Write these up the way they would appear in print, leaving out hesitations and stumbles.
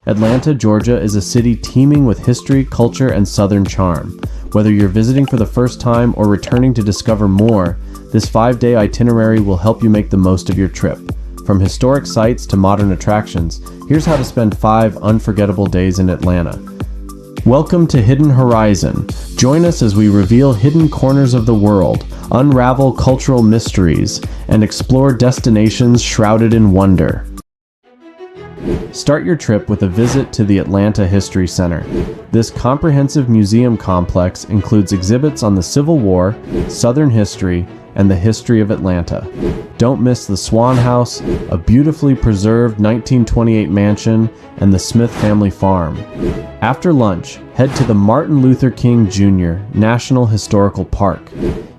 Atlanta, Georgia is a city teeming with history, culture, and southern charm. Whether you're visiting for the first time or returning to discover more, this 5-day itinerary will help you make the most of your trip. From historic sites to modern attractions, here's how to spend 5 unforgettable days in Atlanta. Welcome to Hidden Horizon. Join us as we reveal hidden corners of the world, unravel cultural mysteries, and explore destinations shrouded in wonder. Start your trip with a visit to the Atlanta History Center. This comprehensive museum complex includes exhibits on the Civil War, Southern history, and the history of Atlanta. Don't miss the Swan House, a beautifully preserved 1928 mansion, and the Smith family farm. After lunch, head to the Martin Luther King Jr. National Historical Park.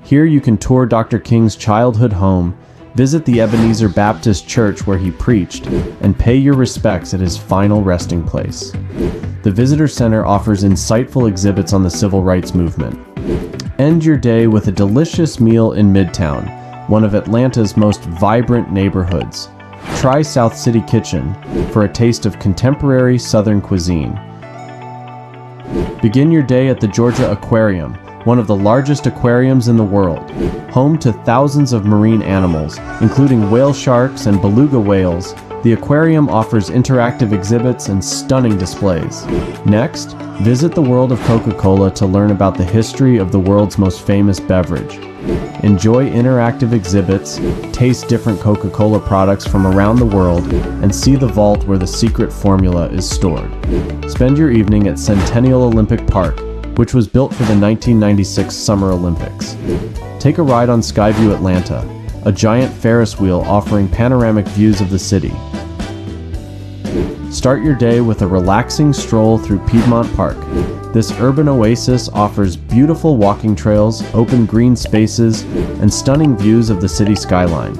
Here you can tour Dr. King's childhood home, visit the Ebenezer Baptist Church where he preached, and pay your respects at his final resting place. The Visitor Center offers insightful exhibits on the civil rights movement. End your day with a delicious meal in Midtown, one of Atlanta's most vibrant neighborhoods. Try South City Kitchen for a taste of contemporary Southern cuisine. Begin your day at the Georgia Aquarium, one of the largest aquariums in the world. Home to thousands of marine animals, including whale sharks and beluga whales, the aquarium offers interactive exhibits and stunning displays. Next, visit the world of Coca-Cola to learn about the history of the world's most famous beverage. Enjoy interactive exhibits, taste different Coca-Cola products from around the world, and see the vault where the secret formula is stored. Spend your evening at Centennial Olympic Park, which was built for the 1996 Summer Olympics. Take a ride on Skyview Atlanta, a giant Ferris wheel offering panoramic views of the city. Start your day with a relaxing stroll through Piedmont Park. This urban oasis offers beautiful walking trails, open green spaces, and stunning views of the city skyline.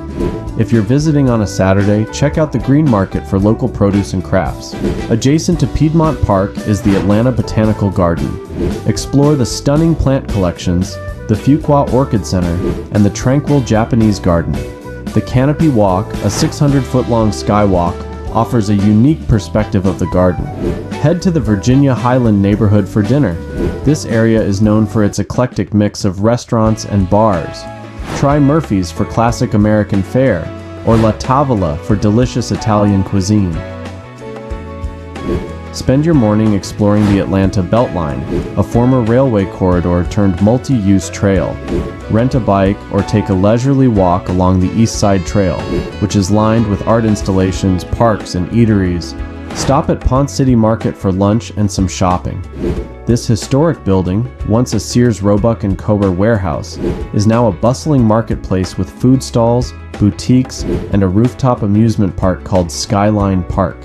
If you're visiting on a Saturday, check out the Green Market for local produce and crafts. Adjacent to Piedmont Park is the Atlanta Botanical Garden. Explore the stunning plant collections, the Fuqua Orchid Center, and the tranquil Japanese garden. The Canopy Walk, a 600-foot-long skywalk, offers a unique perspective of the garden. Head to the Virginia Highland neighborhood for dinner. This area is known for its eclectic mix of restaurants and bars. Try Murphy's for classic American fare, or La Tavola for delicious Italian cuisine. Spend your morning exploring the Atlanta Beltline, a former railway corridor turned multi-use trail. Rent a bike or take a leisurely walk along the East Side Trail, which is lined with art installations, parks, and eateries. Stop at Ponce City Market for lunch and some shopping. This historic building, once a Sears Roebuck & Cober warehouse, is now a bustling marketplace with food stalls, boutiques, and a rooftop amusement park called Skyline Park.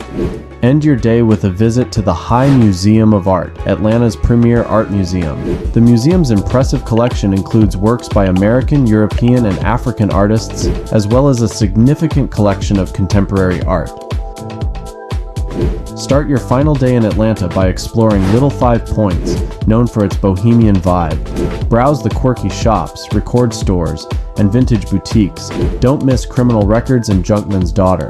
End your day with a visit to the High Museum of Art, Atlanta's premier art museum. The museum's impressive collection includes works by American, European, and African artists, as well as a significant collection of contemporary art. Start your final day in Atlanta by exploring Little Five Points, known for its bohemian vibe. Browse the quirky shops, record stores, and vintage boutiques. Don't miss Criminal Records and Junkman's Daughter.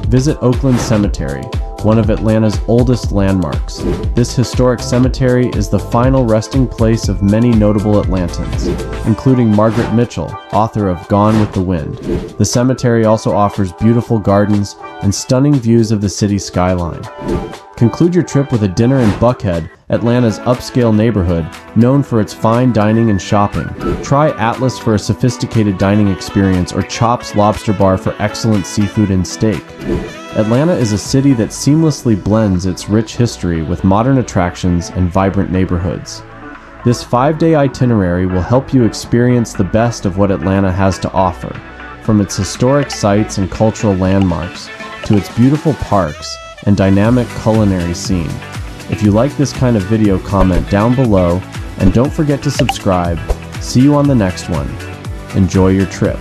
Visit Oakland Cemetery, one of Atlanta's oldest landmarks. This historic cemetery is the final resting place of many notable Atlantans, including Margaret Mitchell, author of Gone with the Wind. The cemetery also offers beautiful gardens and stunning views of the city skyline. Conclude your trip with a dinner in Buckhead, Atlanta's upscale neighborhood, known for its fine dining and shopping. Try Atlas for a sophisticated dining experience or Chops Lobster Bar for excellent seafood and steak. Atlanta is a city that seamlessly blends its rich history with modern attractions and vibrant neighborhoods. This 5-day itinerary will help you experience the best of what Atlanta has to offer, from its historic sites and cultural landmarks to its beautiful parks and dynamic culinary scene. If you like this kind of video, comment down below, and don't forget to subscribe. See you on the next one. Enjoy your trip.